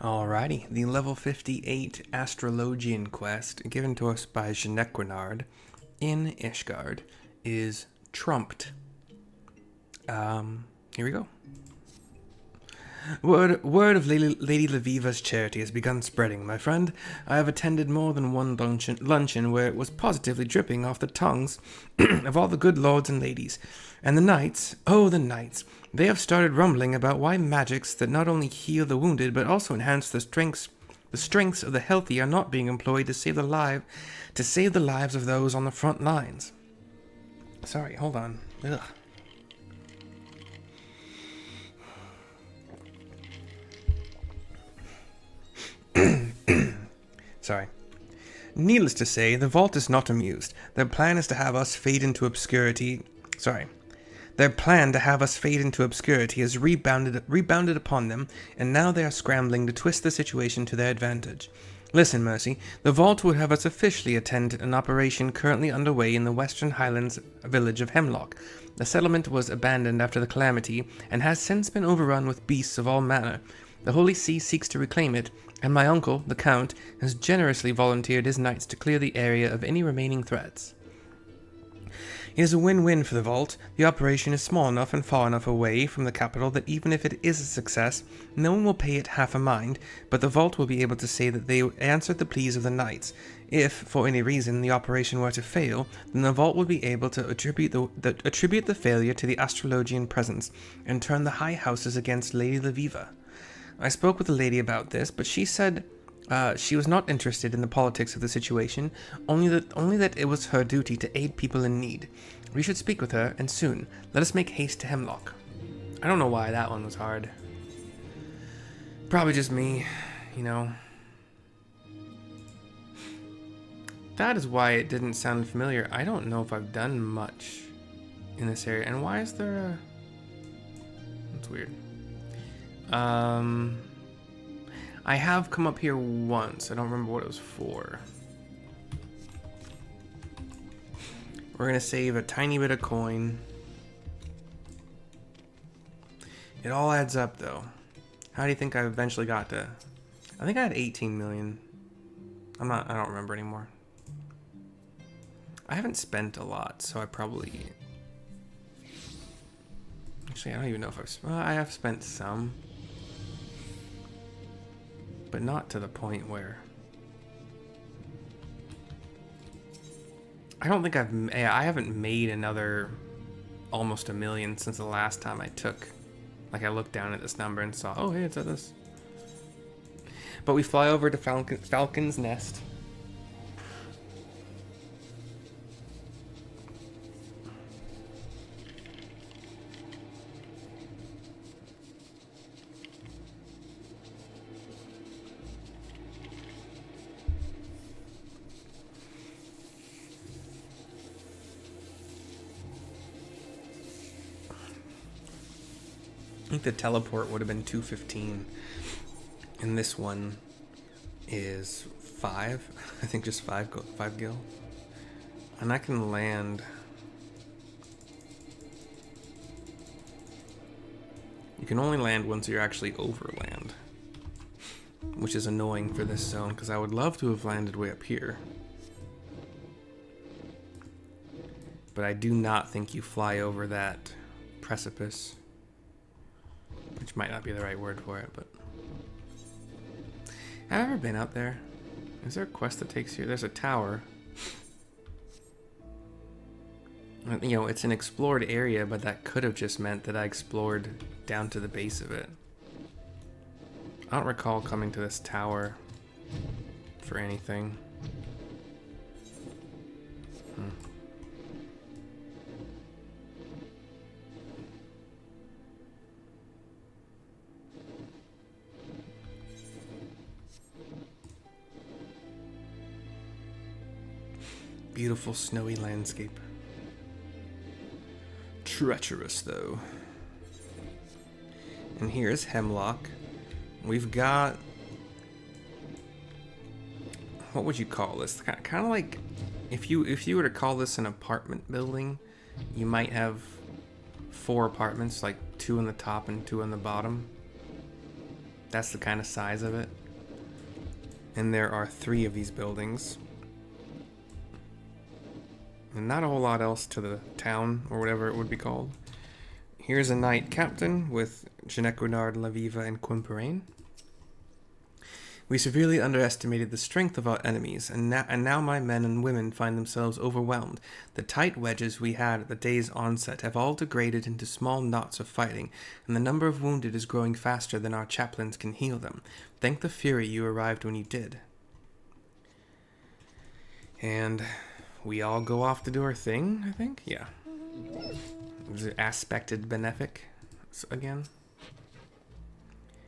Alrighty, the level 58 Astrologian quest given to us by Genequinard in Ishgard is trumped. Here we go. Word of Lady Leveva's charity has begun spreading, my friend. I have attended more than one luncheon where it was positively dripping off the tongues of all the good lords and ladies. And the knights, oh the knights, they have started rumbling about why magics that not only heal the wounded but also enhance the strengths of the healthy are not being employed to save the lives of those on the front lines. Sorry, hold on. Ugh. Sorry. Needless to say, the Vault is not amused. Their plan is to have us fade into obscurity. Their plan to have us fade into obscurity has rebounded upon them, and now they are scrambling to twist the situation to their advantage. Listen, Mercy, the Vault would have us officially attend an operation currently underway in the Western Highlands village of Hemlock. The settlement was abandoned after the calamity, and has since been overrun with beasts of all manner. The Holy See seeks to reclaim it, and my uncle, the Count, has generously volunteered his knights to clear the area of any remaining threats. It is a win-win for the Vault. The operation is small enough and far enough away from the capital that even if it is a success, no one will pay it half a mind, but the Vault will be able to say that they answered the pleas of the knights. If, for any reason, the operation were to fail, then the Vault will be able to attribute the failure to the astrologian presence, and turn the high houses against Lady Leveva. I spoke with the lady about this, but she said she was not interested in the politics of the situation, only that it was her duty to aid people in need. We should speak with her, and soon. Let us make haste to Hemlock. I don't know why that one was hard. Probably just me, you know. That is why it didn't sound familiar. I don't know if I've done much in this area. And why is there a... That's weird. I have come up here once. I don't remember what it was for. We're going to save a tiny bit of coin. It all adds up, though. How do you think I eventually got to... I think I had 18 million. I don't remember anymore. I haven't spent a lot, so I probably... Actually, I don't even know if I have spent some. But not to the point where... I don't think I haven't made another almost a million since the last time I took... Like, I looked down at this number and saw, oh, hey, it's at this. But we fly over to Falcon's Nest. I think the teleport would have been 215, and this one is 5. I think just 5 gil, and I can land. You can only land once you're actually over land, which is annoying for this zone because I would love to have landed way up here, but I do not think you fly over that precipice. Which might not be the right word for it, but... Have I ever been out there? Is there a quest that takes you? There's a tower. You know, it's an explored area, but that could have just meant that I explored down to the base of it. I don't recall coming to this tower for anything. Beautiful snowy landscape. Treacherous, though. And here's Hemlock. We've got... What would you call this? Kind of like... If you were to call this an apartment building, you might have 4 apartments, like 2 on the top and 2 on the bottom. That's the kind of size of it. And there are 3 of these buildings. And not a whole lot else to the town, or whatever it would be called. Here's a knight captain with Genequinard, Leveva, and Quimperain. We severely underestimated the strength of our enemies, and now my men and women find themselves overwhelmed. The tight wedges we had at the day's onset have all degraded into small knots of fighting, and the number of wounded is growing faster than our chaplains can heal them. Thank the Fury you arrived when you did. And we all go off to do our thing, I think? Yeah. Is it aspected benefic again?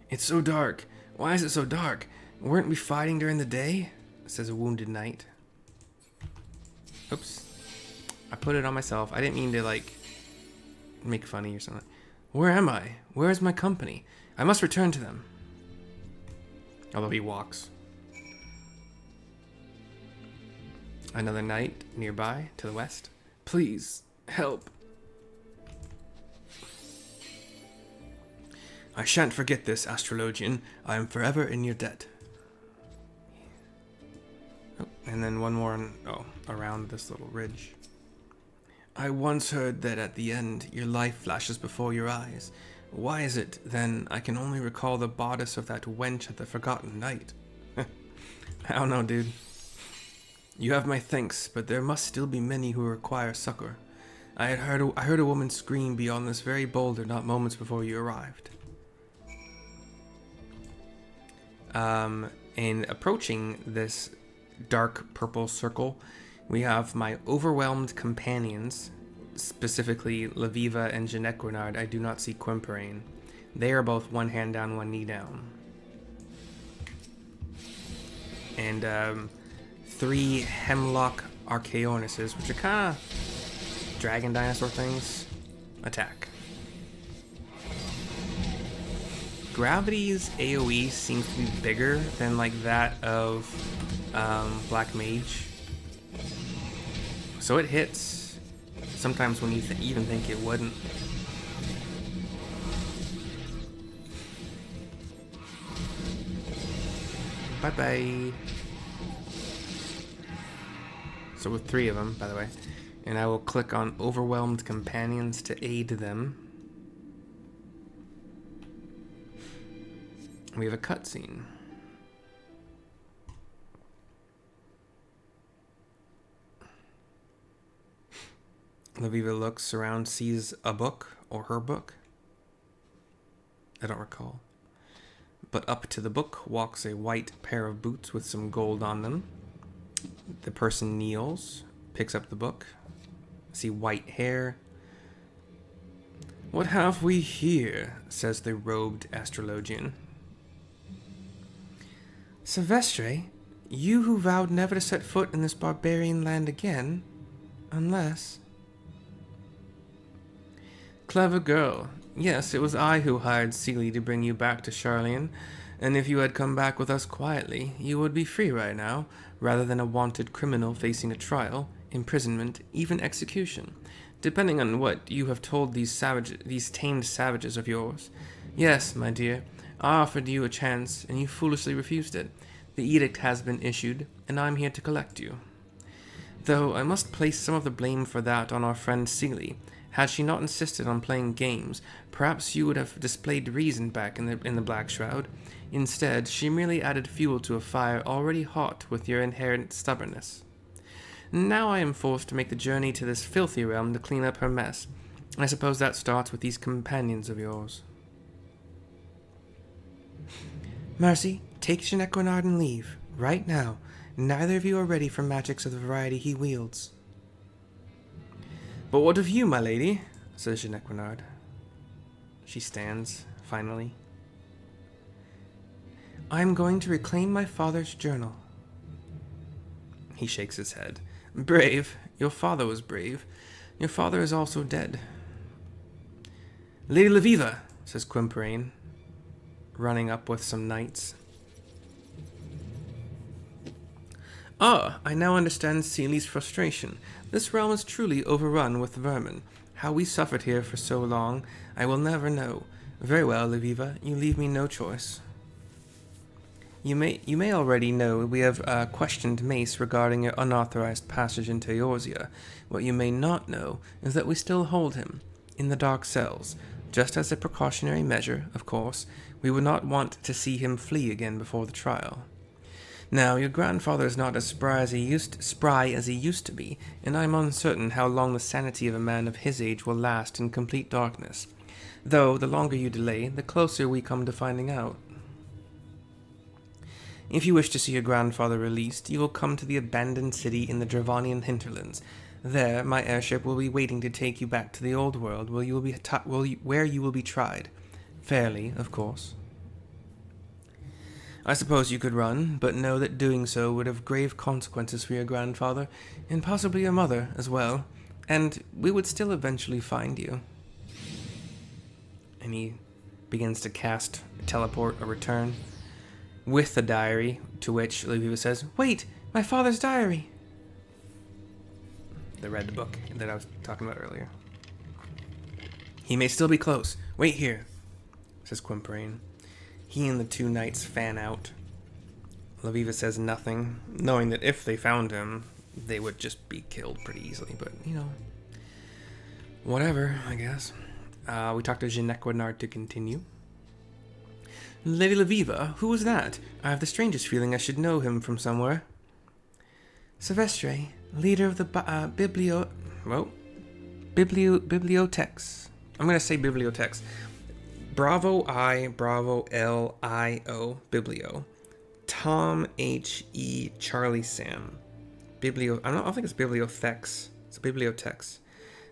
It's so dark. Why is it so dark? Weren't we fighting during the day? Says a wounded knight. Oops. I put it on myself. I didn't mean to, like, make funny or something. Where am I? Where is my company? I must return to them. Although he walks. Another knight nearby, to the west. Please, help. I shan't forget this, Astrologian. I am forever in your debt. Oh, and then one more around this little ridge. I once heard that at the end, your life flashes before your eyes. Why is it, then, I can only recall the bodice of that wench at the Forgotten Night? I don't know, dude. You have my thanks, but there must still be many who require succor. I heard a woman scream beyond this very boulder not moments before you arrived. And approaching this dark purple circle, we have my overwhelmed companions, specifically Leveva and Genequinard. I do not see Quimperain. They are both one hand down, one knee down. And 3 Hemlock Archaeornises, which are kind of dragon dinosaur things, attack. Gravity's AoE seems to be bigger than like that of Black Mage. So it hits sometimes when you even think it wouldn't. Bye-bye. So with 3 of them, by the way. And I will click on Overwhelmed Companions to aid them. We have a cutscene. Leveva looks around, sees a book, or her book. I don't recall. But up to the book walks a white pair of boots with some gold on them. The person kneels, picks up the book. See white hair. What have we here? Says the robed astrologian. Silvestre, you who vowed never to set foot in this barbarian land again, unless... Clever girl. Yes, it was I who hired Seelie to bring you back to Sharlayan, and if you had come back with us quietly, you would be free right now, rather than a wanted criminal facing a trial, imprisonment, even execution, depending on what you have told these tamed savages of yours. Yes, my dear, I offered you a chance, and you foolishly refused it. The edict has been issued, and I'm here to collect you. Though I must place some of the blame for that on our friend Seelie. Had she not insisted on playing games, perhaps you would have displayed reason back in the Black Shroud. Instead, she merely added fuel to a fire already hot with your inherent stubbornness. Now I am forced to make the journey to this filthy realm to clean up her mess. I suppose that starts with these companions of yours. Mercy, take Genequinard and leave, right now. Neither of you are ready for magics of the variety he wields. But what of you, my lady? Says Genequinard. She stands, finally. I am going to reclaim my father's journal. He shakes his head. Brave. Your father was brave. Your father is also dead. Lady Leveva, says Quimperain, running up with some knights. Ah, I now understand Seelie's frustration. This realm is truly overrun with vermin. How we suffered here for so long, I will never know. Very well, Leveva, you leave me no choice. You may already know we have questioned Mace regarding your unauthorized passage into Eorzea. What you may not know is that we still hold him in the dark cells. Just as a precautionary measure, of course, we would not want to see him flee again before the trial. Now, your grandfather is not as spry as he used to be, and I am uncertain how long the sanity of a man of his age will last in complete darkness. Though, the longer you delay, the closer we come to finding out. If you wish to see your grandfather released, you will come to the abandoned city in the Dravanian hinterlands. There, my airship will be waiting to take you back to the old world, where you will be tried. Fairly, of course. I suppose you could run, but know that doing so would have grave consequences for your grandfather, and possibly your mother as well, and we would still eventually find you. And he begins to cast teleport or return with the diary, to which Leveva says, "Wait, my father's diary!" The red book that I was talking about earlier. "He may still be close. Wait here," says Quimperine. He and the two knights fan out. Leveva says nothing, knowing that if they found him, they would just be killed pretty easily, but, whatever, I guess. We talked to Genequinard to continue. "Lady Leveva, who was that? I have the strangest feeling I should know him from somewhere." "Silvestre, leader of the bibliotheques. I'm going to say bibliotheques. Bravo I, Bravo L I O, Biblio. Tom H E, Charlie Sam. I don't think it's bibliotheques. It's bibliotheques.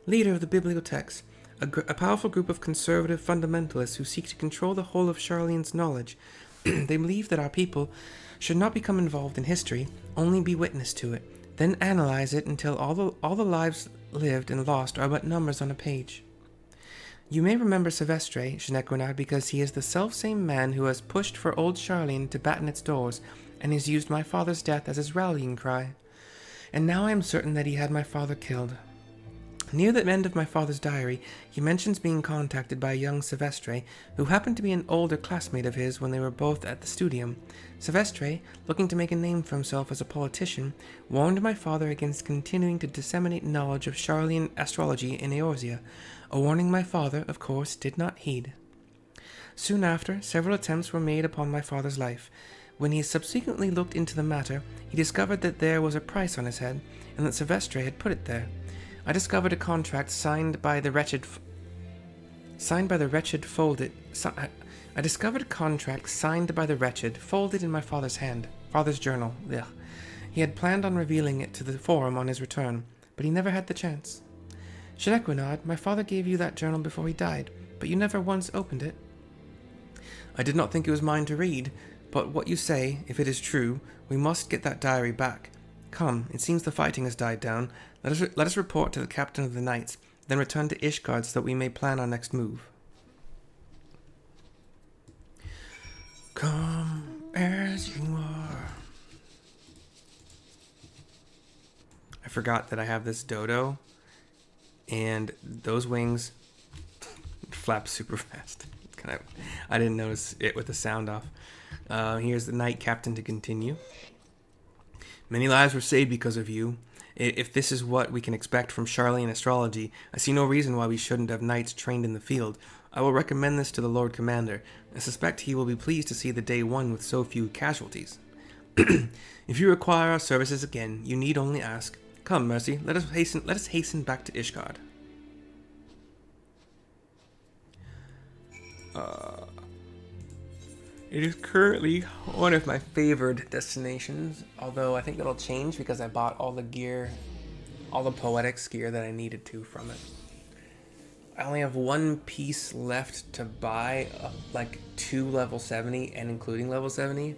Leader of the bibliotheques. A powerful group of conservative fundamentalists who seek to control the whole of Sharlayan's knowledge. They believe that our people should not become involved in history, only be witness to it, then analyze it until all the lives lived and lost are but numbers on a page. You may remember Silvestre, Genequinard, because he is the self-same man who has pushed for old Sharlayan to batten its doors, and has used my father's death as his rallying cry. And now I am certain that he had my father killed. Near the end of my father's diary, he mentions being contacted by a young Silvestre, who happened to be an older classmate of his when they were both at the studium. Silvestre, looking to make a name for himself as a politician, warned my father against continuing to disseminate knowledge of Sharlayan astrology in Eorzea, a warning my father, of course, did not heed. Soon after, several attempts were made upon my father's life. When he subsequently looked into the matter, he discovered that there was a price on his head, and that Silvestre had put it there. I discovered a contract folded in my father's journal. Ugh. He had planned on revealing it to the forum on his return, but he never had the chance. Genequinard, my father gave you that journal before he died, but you never once opened it. I did not think it was mine to read, but what you say, if it is true, we must get that diary back. Come, it seems the fighting has died down. Let us report to the captain of the knights, then return to Ishgard so that we may plan our next move. Come as you are. I forgot that I have this dodo, and those wings flap super fast. I didn't notice it with the sound off. Here's the knight captain to continue. Many lives were saved because of you. If this is what we can expect from Sharlayan Astrology, I see no reason why we shouldn't have knights trained in the field. I will recommend this to the Lord Commander. I suspect he will be pleased to see the day won with so few casualties. If you require our services again, you need only ask. Come, Mercy, let us hasten back to Ishgard. It is currently one of my favored destinations, although I think that'll change because I bought all the gear, all the poetics gear that I needed to from it. I only have one piece left to buy, like 2 level 70 and including level 70.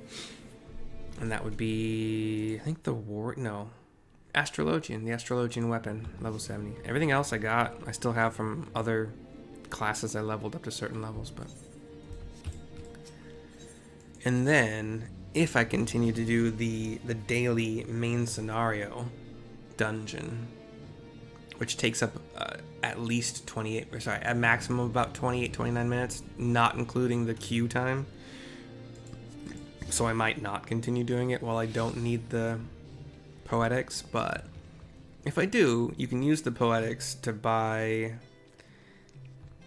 And that would be, I think the Astrologian weapon, level 70. Everything else I got, I still have from other classes I leveled up to certain levels, but... And then, if I continue to do the daily main scenario dungeon, which takes up at least a maximum of about 28, 29 minutes, not including the queue time. So I might not continue doing it while I don't need the poetics, but if I do, you can use the poetics to buy...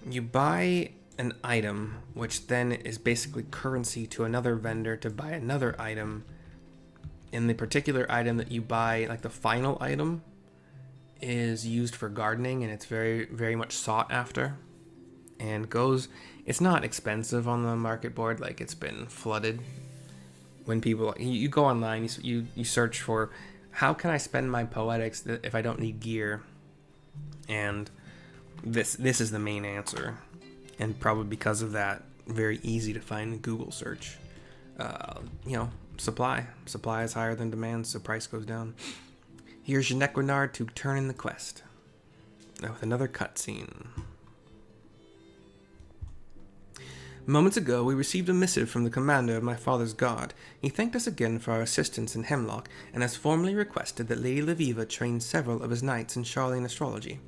You buy an item, which then is basically currency to another vendor to buy another item. And the particular item that you buy, like the final item, is used for gardening, and it's very, very much sought after. And it's not expensive on the market board, like it's been flooded. When people, you go online, you search for, how can I spend my poetics if I don't need gear? And this is the main answer. And probably because of that, very easy to find in Google search. Supply. Supply is higher than demand, so price goes down. Here's your Renard to turn in the quest. With another cutscene. Moments ago, we received a missive from the commander of my father's guard. He thanked us again for our assistance in Hemlock, and has formally requested that Lady Leveva train several of his knights in Sharlayan Astrology.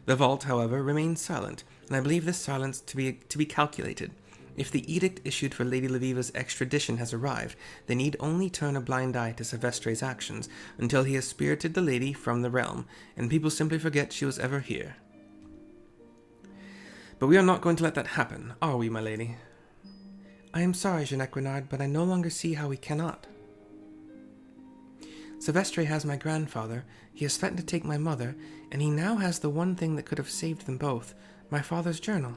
The vault, however, remains silent, and I believe this silence to be calculated. If the edict issued for Lady Leveva's extradition has arrived, they need only turn a blind eye to Silvestre's actions until he has spirited the lady from the realm, and people simply forget she was ever here. But we are not going to let that happen, are we, my lady? I am sorry, Renard, but I no longer see how we cannot. Silvestre has my grandfather, he has threatened to take my mother, and he now has the one thing that could have saved them both, my father's journal.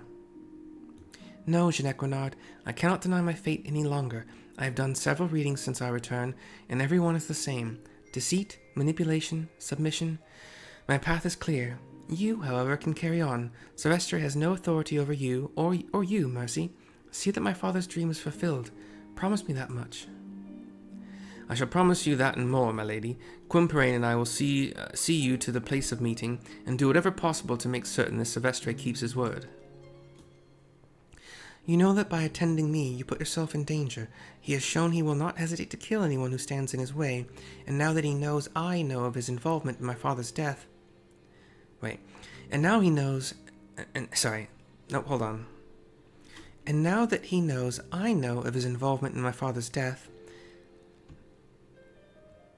No, Renard, I cannot deny my fate any longer. I have done several readings since our return, and every one is the same. Deceit, manipulation, submission. My path is clear. You, however, can carry on. Silvestre has no authority over you, or you, Mercy. See that my father's dream is fulfilled. Promise me that much. I shall promise you that and more, my lady. Quimperane and I will see you to the place of meeting, and do whatever possible to make certain that Silvestre keeps his word. You know that by attending me, you put yourself in danger. He has shown he will not hesitate to kill anyone who stands in his way, and now that he knows I know of his involvement in my father's death... And now that he knows I know of his involvement in my father's death...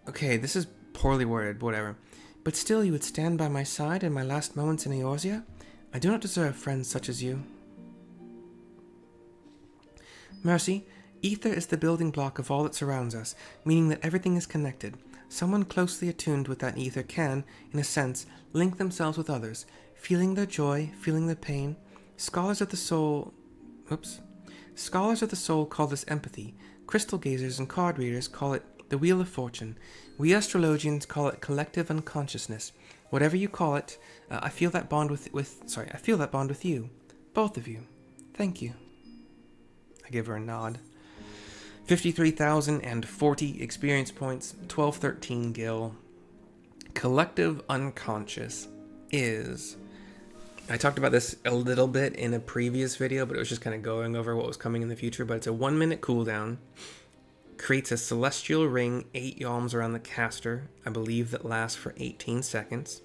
Okay, this is poorly worded, whatever. But still you would stand by my side in my last moments in Eorzea? I do not deserve friends such as you. Mercy, ether is the building block of all that surrounds us, meaning that everything is connected. Someone closely attuned with that ether can, in a sense, link themselves with others, feeling their joy, feeling their pain. Scholars of the soul call this empathy. Crystal gazers and card readers call it the Wheel of Fortune. We astrologians call it collective unconsciousness. Whatever you call it, I feel that bond with you. Both of you. Thank you. I give her a nod. 53,040 experience points, 1213 gil. Collective unconscious is... I talked about this a little bit in a previous video, but it was just kind of going over what was coming in the future, but it's a 1 minute cooldown. Creates a celestial ring 8 yalms around the caster, I believe that lasts for 18 seconds.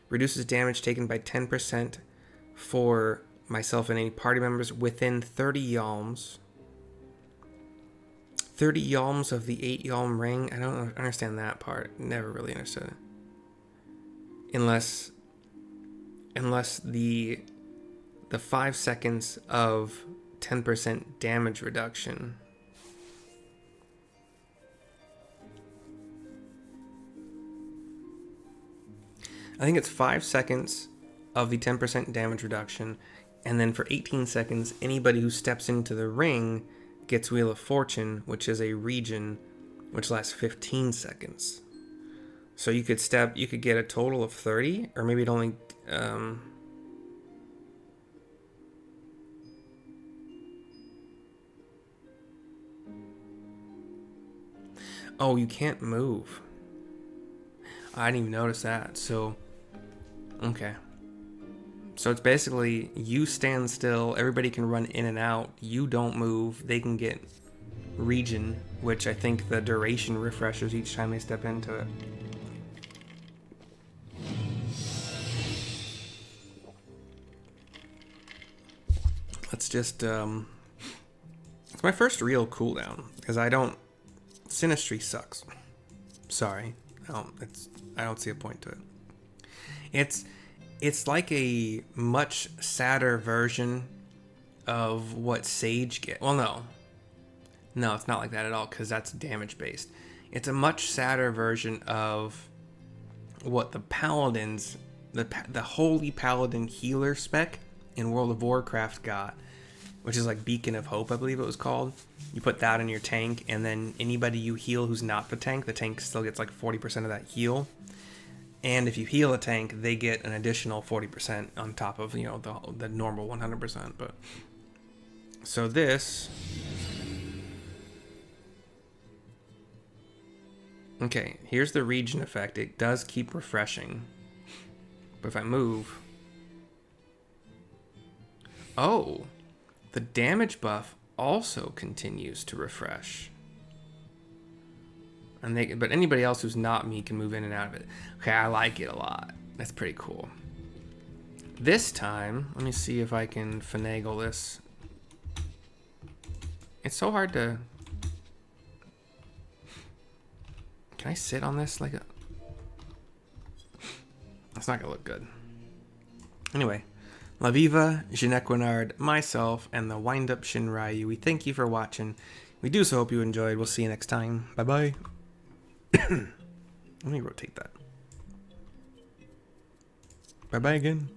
Reduces damage taken by 10% for myself and any party members within 30 yalms. 30 yalms of the 8 yalm ring. I don't understand that part. Never really understood it. Unless the 5 seconds of 10% damage reduction. I think it's 5 seconds of the 10% damage reduction, and then for 18 seconds, anybody who steps into the ring gets Wheel of Fortune, which is a region which lasts 15 seconds. So you could get a total of 30, or maybe it only... Oh, you can't move. I didn't even notice that, so... Okay. So it's basically, you stand still, everybody can run in and out, you don't move, they can get region, which I think the duration refreshes each time they step into it. Let's It's my first real cooldown because I don't. Sinistry sucks. Sorry, I don't see a point to it. It's like a much sadder version of what Sage get. Well, no, it's not like that at all because that's damage based. It's a much sadder version of what the Paladins, the Holy Paladin healer spec in World of Warcraft got, which is like Beacon of Hope, I believe it was called. You put that in your tank, and then anybody you heal who's not the tank still gets like 40% of that heal. And if you heal a tank, they get an additional 40% on top of, you know, the normal 100%. But so this. Okay, here's the region effect. It does keep refreshing. But if I move. Oh, the damage buff also continues to refresh. And but anybody else who's not me can move in and out of it. Okay, I like it a lot. That's pretty cool. This time, let me see if I can finagle this. It's so hard to... Can I sit on this like a... That's not gonna look good. Anyway, Leveva, Jinequinard, myself, and the wind-up Shinryu, we thank you for watching. We do so hope you enjoyed. We'll see you next time. Bye-bye. Let me rotate that. Bye-bye again.